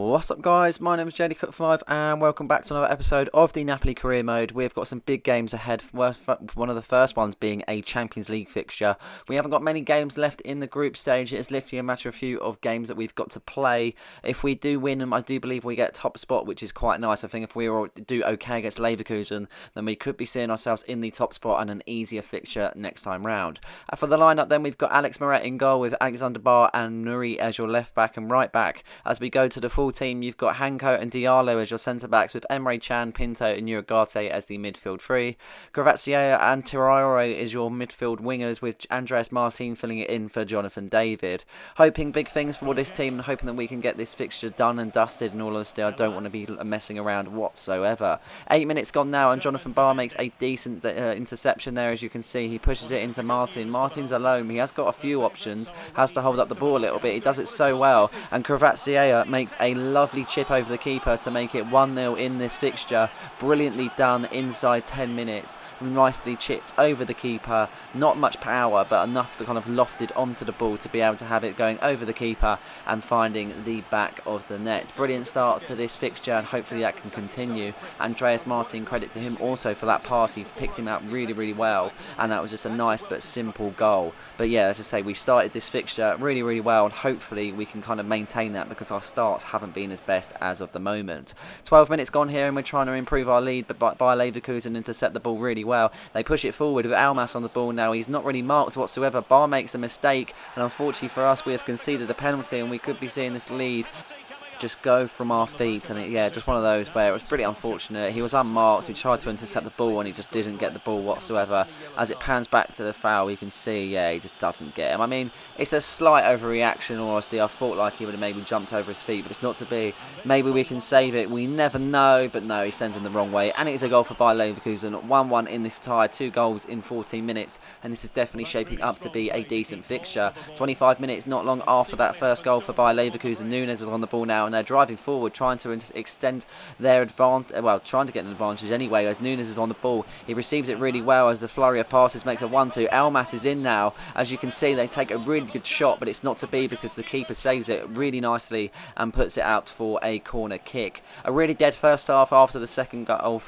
What's up guys, my name is JDCook5 and welcome back to another episode of the Napoli Career Mode. We've got some big games ahead, one of the first ones being a Champions League fixture. We haven't got many games left in the group stage, it's literally a matter of a few of games that we've got to play. If we do win them, I do believe we get top spot, which is quite nice. I think if we do okay against Leverkusen, then we could be seeing ourselves in the top spot and an easier fixture next time round. For the lineup then, we've got Alex Moret in goal with Alexander Bar and Nuri as your left back and right back. As we go to the full team, you've got Hanko and Diallo as your centre backs, with Emre Can, Pinto and Urigarte as the midfield three. Gravazia and Traore is your midfield wingers, with Andreas Martin filling it in for Jonathan David. Hoping big things for this team and hoping that we can get this fixture done and dusted. In all honesty, I don't want to be messing around whatsoever. 8 minutes gone now and Jonathan Barr makes a decent interception there. As you can see, he pushes it into Martin. Martin's alone, he has got a few options, has to hold up the ball a little bit, he does it so well, and Gravazia makes a lovely chip over the keeper to make it 1-0 in this fixture. Brilliantly done inside 10 minutes. Nicely chipped over the keeper. Not much power, but enough to kind of lofted onto the ball to be able to have it going over the keeper and finding the back of the net. Brilliant start to this fixture, and hopefully that can continue. Andreas Martin, credit to him also for that pass. He picked him out really well, and that was just a nice but simple goal. But yeah, as I say, we started this fixture really well, and hopefully we can kind of maintain that, because our starts haven't been as best as of the moment. 12 minutes gone here and we're trying to improve our lead, but by Leverkusen intercept the ball really well. They push it forward with Almas on the ball now. He's not really marked whatsoever. Bar makes a mistake, and unfortunately for us, we have conceded a penalty, and we could be seeing this lead just go from our feet. And yeah, just one of those where it was pretty unfortunate. He was unmarked, he tried to intercept the ball and he just didn't get the ball whatsoever. As it pans back to the foul, you can see, yeah, he just doesn't get him. I mean, it's a slight overreaction, honestly. I thought like he would have maybe jumped over his feet, but it's not to be. Maybe we can save it, we never know. But no, he sends him the wrong way, and it is a goal for Bayer Leverkusen. 1-1 in this tie, 2 goals in 14 minutes, and this is definitely shaping up to be a decent fixture. 25 minutes not long after that first goal for Bayer Leverkusen. Nunes is on the ball now, and they're driving forward, trying to extend their advantage, well, trying to get an advantage anyway, as Nunes is on the ball. He receives it really well as the flurry of passes makes a 1-2. Almas is in now. As you can see, they take a really good shot, but it's not to be, because the keeper saves it really nicely and puts it out for a corner kick. A really dead first half after the second goal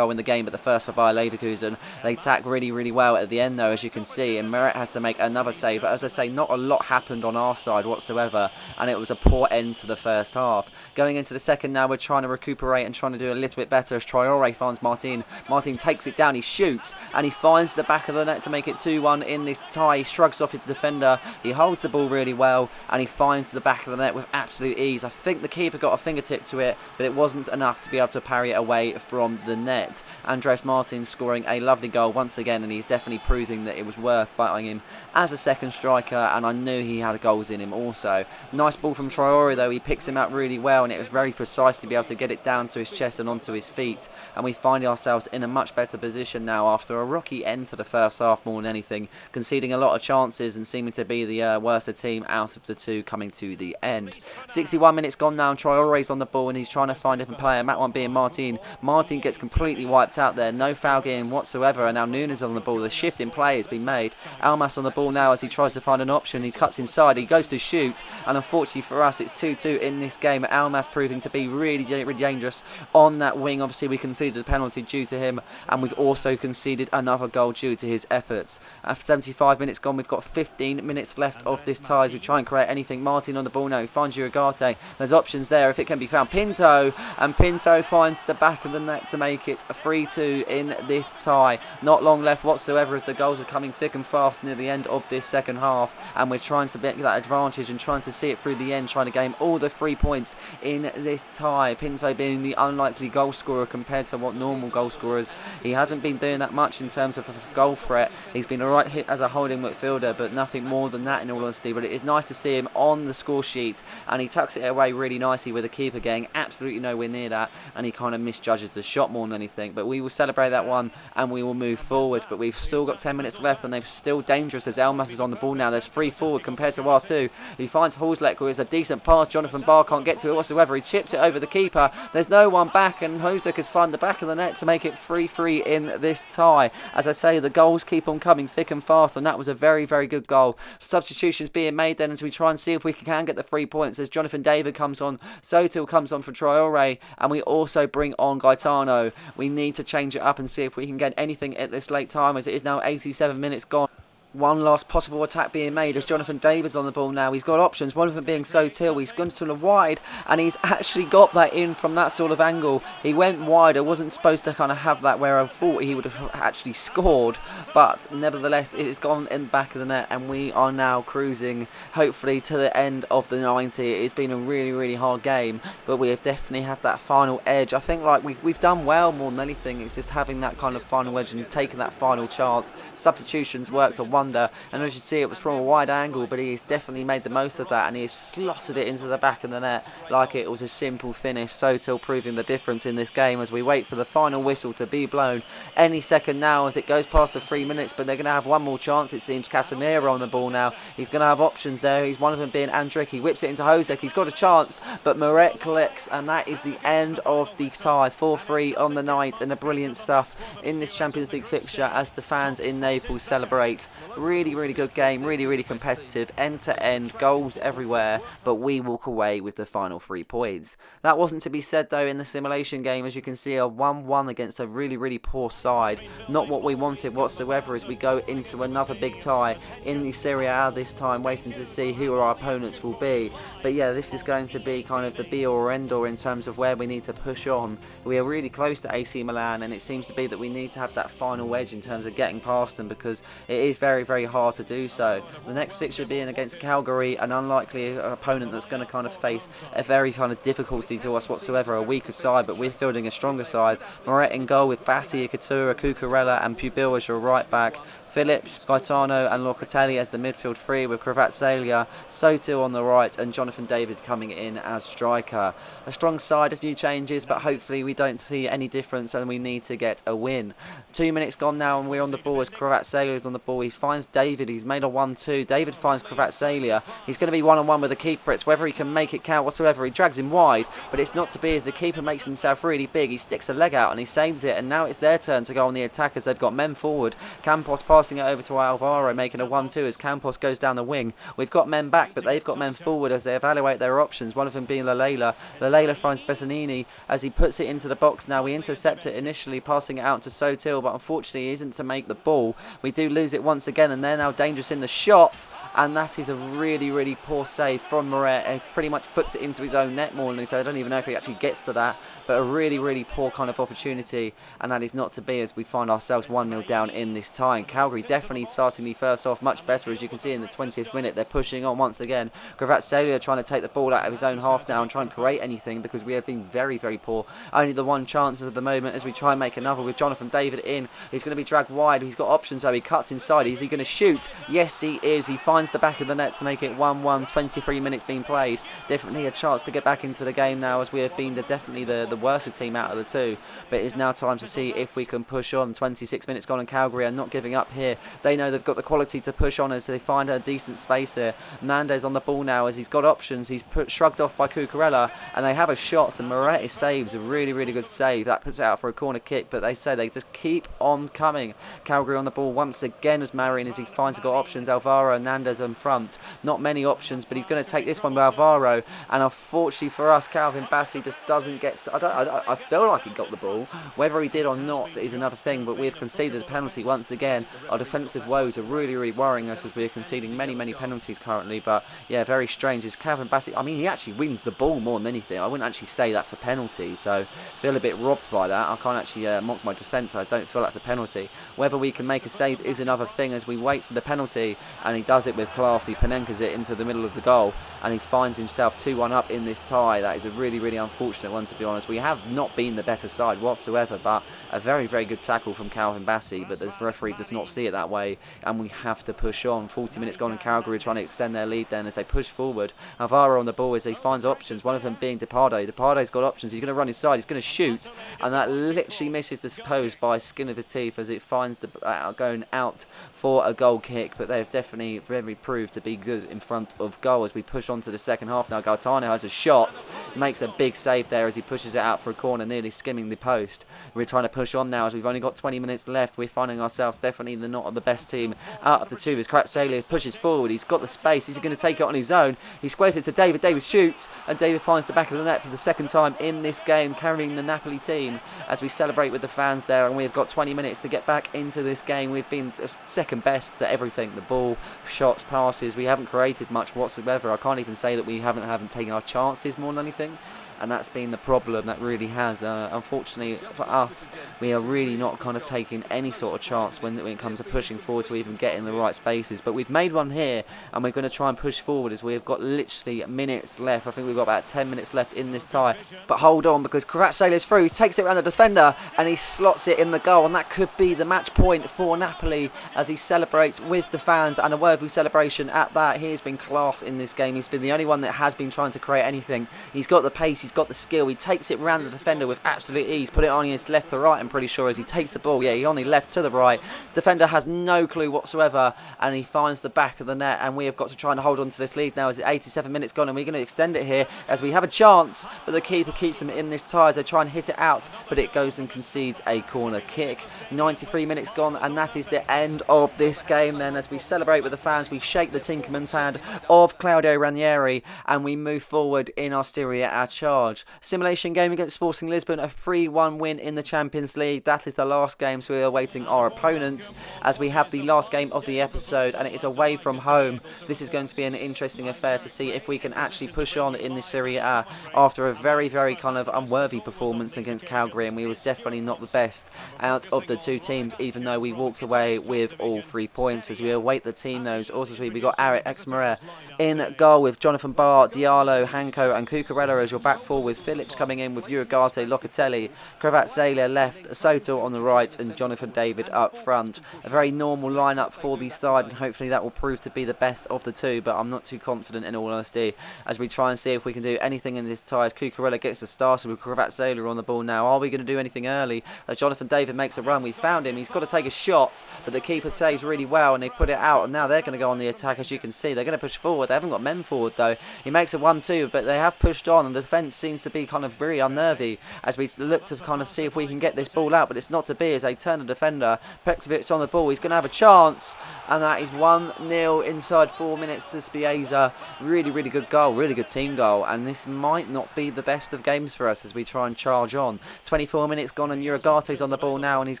in the game, but the first for Bayer Leverkusen. They attack really well at the end though, as you can see, and Meret has to make another save. But as I say, not a lot happened on our side whatsoever, and it was a poor end to the first half. Going into the second now, we're trying to recuperate and trying to do a little bit better as Traore finds Martin. Martin takes it down, he shoots, and he finds the back of the net to make it 2-1 in this tie. He shrugs off his defender, he holds the ball really well, and he finds the back of the net with absolute ease. I think the keeper got a fingertip to it, but it wasn't enough to be able to parry it away from the net. Andreas Martin scoring a lovely goal once again, and he's definitely proving that it was worth buying him as a second striker, and I knew he had goals in him also. Nice ball from Traore though, he picks him out really well, and it was very precise to be able to get it down to his chest and onto his feet, and we find ourselves in a much better position now after a rocky end to the first half more than anything, conceding a lot of chances and seeming to be the worst team out of the two coming to the end. 61 minutes gone now, and Traore's on the ball and he's trying to find a different player, that one being Martin. Martin gets completely wiped out there, no foul game whatsoever, and now Nunes on the ball. The shift in play has been made. Almas on the ball now as he tries to find an option. He cuts inside, he goes to shoot, and unfortunately for us it's 2-2 in this game. Almas proving to be really dangerous on that wing. Obviously we conceded a penalty due to him, and we've also conceded another goal due to his efforts. After 75 minutes gone, we've got 15 minutes left of this tie as we try and create anything. Martin on the ball now, he finds Urigarte. There's options there if it can be found. Pinto, and Pinto finds the back of the net to make it a 3-2 in this tie. Not long left whatsoever as the goals are coming thick and fast near the end of this second half, and we're trying to make that advantage and trying to see it through the end, trying to gain all the 3 points in this tie. Pinto being the unlikely goal scorer compared to what normal goal scorers. He hasn't been doing that much in terms of a goal threat. He's been a right hit as a holding midfielder, but nothing more than that in all honesty. But it is nice to see him on the score sheet, and he tucks it away really nicely with the keeper getting absolutely nowhere near that, and he kind of misjudges the shot more than anything. But we will celebrate that one and we will move forward. But we've still got 10 minutes left and they're still dangerous as Elmas is on the ball now. There's 3 forward compared to R2. He finds Horslek, who is a decent pass. Jonathan bar can't get to it whatsoever. He chips it over the keeper. There's no one back, and Hosek has found the back of the net to make it 3-3 in this tie. As I say, the goals keep on coming thick and fast, and that was a very, very good goal. Substitutions being made then as we try and see if we can get the 3 points. As Jonathan David comes on, Sotil comes on for Traore, and we also bring on Gaetano. We need to change it up and see if we can get anything at this late time, as it is now 87 minutes gone. One last possible attack being made as Jonathan David's on the ball now. He's got options, one of them being Sotil. He's gone to the wide, and he's actually got that in from that sort of angle. He went wide. I wasn't supposed to kind of have that where I thought he would have actually scored, but nevertheless it's gone in the back of the net, and we are now cruising hopefully to the end of the 90. It's been a really, really hard game, but we have definitely had that final edge. I think like we've done well more than anything. It's just having that kind of final edge and taking that final chance. Substitutions worked a wonder, and as you see, it was from a wide angle, but he's definitely made the most of that, and he's slotted it into the back of the net like it was a simple finish. Sotil proving the difference in this game as we wait for the final whistle to be blown any second now, as it goes past the 3 minutes, but they're going to have one more chance. It seems Casemiro on the ball now. He's going to have options there. He's one of them being Andrick. He whips it into Hosek. He's got a chance, but Moret collects, and that is the end of the tie. 4-3 on the night, and the brilliant stuff in this Champions League fixture as the fans in Naples celebrate. Really, really good game, really, really competitive, end to end, goals everywhere, but we walk away with the final 3 points. That wasn't to be said though in the simulation game. As you can see, a 1-1 against a really, really poor side. Not what we wanted whatsoever as we go into another big tie in the Serie A this time, waiting to see who our opponents will be. But yeah, this is going to be kind of the be or end all in terms of where we need to push on. We are really close to AC Milan, and it seems to be that we need to have that final edge in terms of getting past them, because it is very, very hard to do so. The next fixture being against Calgary, an unlikely opponent that's going to kind of face a very kind of difficulty to us whatsoever, a weaker side, but we're fielding a stronger side. Moret in goal with Bassi, Ikatura, Cucurella and Pubil as your right back. Phillips, Gaetano and Locatelli as the midfield 3, with Kvaratskhelia, Sotil on the right, and Jonathan David coming in as striker. A strong side, a few changes, but hopefully we don't see any difference and we need to get a win. 2 minutes gone now, and we're on the ball as Kvaratskhelia is on the ball. He finds David, he's made a 1-2. David finds Kvaratskhelia. He's going to be one-on-one with the keeper. It's whether he can make it count whatsoever. He drags him wide, but it's not to be, as the keeper makes himself really big. He sticks a leg out and he saves it, and now it's their turn to go on the attack as they've got men forward. Campos passing it over to Alvaro, making a 1-2 as Campos goes down the wing. We've got men back, but they've got men forward as they evaluate their options, one of them being Lalala. Lalala finds Bessanini as he puts it into the box. Now we intercept it initially, passing it out to Sotil, but unfortunately isn't to make the ball. We do lose it once again, and they're now dangerous in the shot, and that is a really, really poor save from Moret. He pretty much puts it into his own net more than anything. I don't even know if he actually gets to that, but a really, really poor kind of opportunity, and that is not to be as we find ourselves 1-0 down in this tie. And Calgary definitely starting the first half much better. As you can see in the 20th minute, they're pushing on once again. Kvaratskhelia trying to take the ball out of his own half now and try and create anything, because we have been very, very poor. Only the one chance at the moment as we try and make another with Jonathan David in. He's going to be dragged wide. He's got options though. He cuts inside. Is he going to shoot? Yes, he is. He finds the back of the net to make it 1-1. 23 minutes being played. Definitely a chance to get back into the game now, as we have been definitely the worst team out of the two. But it is now time to see if we can push on. 26 minutes gone, and Calgary are not giving up here. They know they've got the quality to push on as they find a decent space there. Mendes on the ball now as he's got options. He's shrugged off by Cucurella, and they have a shot, and Moret saves a really, really good save. That puts it out for a corner kick, but they say they just keep on coming. Calgary on the ball once again as Marin, as he finds got options. Alvaro Hernandez in front. Not many options, but he's going to take this one with Alvaro, and unfortunately for us, Calvin Bassey just doesn't get to, I feel like he got the ball. Whether he did or not is another thing, but we've conceded a penalty once again. Our defensive woes are really, really worrying us as we're conceding many, many penalties currently. But yeah, very strange. Is Calvin Bassey, I mean, he actually wins the ball more than anything. I wouldn't actually say that's a penalty, so I feel a bit robbed by that. I can't actually mock my defence. I don't feel that's a penalty. Whether we can make a save is another thing as we wait for the penalty, and he does it with class. He Panenkas it into the middle of the goal, and he finds himself 2-1 up in this tie. That is a really, really unfortunate one, to be honest. We have not been the better side whatsoever, but a very, very good tackle from Calvin Bassey, but the referee does not see it that way, and we have to push on. 40 minutes gone, and Calgary trying to extend their lead then as they push forward. Alvaro on the ball as he finds options, one of them being Depardo. Depardo's got options. He's going to run inside. He's going to shoot, and that literally misses the post by skin of the teeth as it finds the going out for for a goal kick, but they've definitely really proved to be good in front of goal as we push on to the second half now. Gaetano has a shot, makes a big save there as he pushes it out for a corner, nearly skimming the post. We're trying to push on now as we've only got 20 minutes left. We're finding ourselves definitely not the best team out of the two. As Kvaratskhelia pushes forward, he's got the space, he's going to take it on his own. He squares it to David, David shoots, and David finds the back of the net for the second time in this game, carrying the Napoli team as we celebrate with the fans there. And we've got 20 minutes to get back into this game. We've been second best to everything, the ball, shots, passes. We haven't created much whatsoever. I can't even say that we haven't taken our chances more than anything. And that's been the problem, that really has. Unfortunately for us, we are really not kind of taking any sort of chance when it comes to pushing forward to even get in the right spaces. But we've made one here, and we're going to try and push forward as we've got literally minutes left. I think we've got about 10 minutes left in this tie. But hold on, because Kvaratskhelia through, he takes it around the defender, and he slots it in the goal. And that could be the match point for Napoli as he celebrates with the fans, and a worthy celebration at that. He has been class in this game. He's been the only one that has been trying to create anything. He's got the pace, he's got the skill, he takes it round the defender with absolute ease, put it on his left to right, I'm pretty sure, as he takes the ball. Yeah, he only left to the right. Defender has no clue whatsoever, and he finds the back of the net, and we have got to try and hold on to this lead now as 87 minutes gone, and we're going to extend it here as we have a chance, but the keeper keeps him in this tie as they try and hit it out, but it goes and concedes a corner kick. 93 minutes gone, and that is the end of this game then as we celebrate with the fans. We shake the Tinkerman's hand of Claudio Ranieri, and we move forward in our Serie A charge. Simulation game against Sporting Lisbon, a 3-1 win in the Champions League. That is the last game, so we are awaiting our opponents as we have the last game of the episode, and it is away from home. This is going to be an interesting affair to see if we can actually push on in this Serie A after a very, very kind of unworthy performance against Calgary, and we was definitely not the best out of the two teams, even though we walked away with all 3 points. As we await the team, those also we got Arik Exmare in goal with Jonathan Barr, Diallo, Hanko and Cucurella as your back four, with Phillips coming in with Urigarte, Locatelli, Kvaratskhelia left, Soto on the right and Jonathan David up front. A very normal lineup for the side, and hopefully that will prove to be the best of the two, but I'm not too confident in all honesty as we try and see if we can do anything in this tie as Cucurella gets the start with Kvaratskhelia on the ball now. Are we going to do anything early? As Jonathan David makes a run, we found him, he's got to take a shot, but the keeper saves really well and they put it out, and now they're going to go on the attack. As you can see, they're going to push forward. They haven't got men forward though. He makes a 1-2, but they have pushed on, and the defence seems to be kind of very unnervy as we look to kind of see if we can get this ball out, but it's not to be as they turn the defender. Pektovic on the ball, he's going to have a chance, and that is 1-0 inside 4 minutes to Spieza. Really, really good goal, really good team goal, and this might not be the best of games for us as we try and charge on. 24 minutes gone, and Urigarte's on the ball now, and he's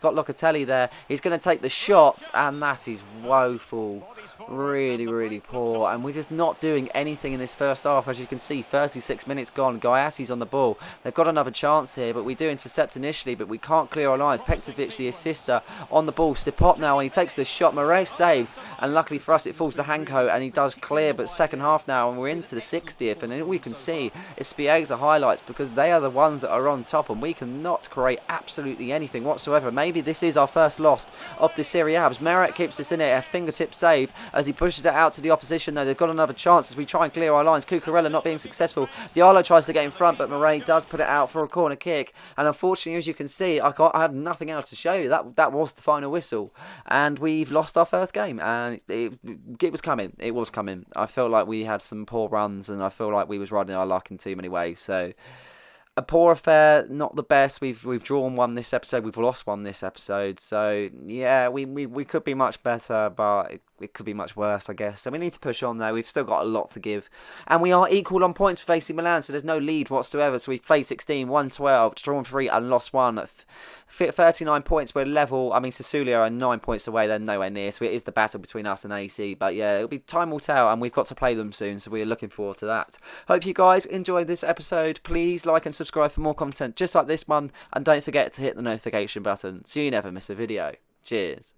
got Locatelli there. He's going to take the shot, and that is woeful. Really, really poor, and we're just not doing anything in this first half. As you can see, 36 minutes gone. Gaiasi's on the ball. They've got another chance here, but we do intercept initially, but we can't clear our lines. Pektovic, the assister, on the ball. Sipop now, and he takes the shot. Moraes saves, and luckily for us, it falls to Hanko, and he does clear. But second half now, and we're into the 60th, and all we can see is Spieza highlights, because they are the ones that are on top, and we cannot create absolutely anything whatsoever. Maybe this is our first loss of the Serie A. Meret keeps us in it, a fingertip save as he pushes it out to the opposition though. They've got another chance as we try and clear our lines. Cucurella not being successful. Diallo tries to get in front, but Murray does put it out for a corner kick, and unfortunately, as you can see, I have nothing else to show you. That was the final whistle, and we've lost our first game, and it was coming. It was coming. I felt like we had some poor runs, and I feel like we was riding our luck in too many ways, so a poor affair, not the best. We've drawn one this episode, we've lost one this episode, so yeah, we could be much better, but it could be much worse, I guess. So we need to push on though. We've still got a lot to give, and we are equal on points with AC Milan, so there's no lead whatsoever. So we've played 16, won 12, drawn 3 and lost 1. 39 points, we're level. I mean, Sassuolo are 9 points away, they're nowhere near, so it is the battle between us and AC. But yeah, it'll be time will tell, and we've got to play them soon, so we're looking forward to that. Hope you guys enjoyed this episode. Please like and subscribe for more content just like this one, and don't forget to hit the notification button so you never miss a video. Cheers.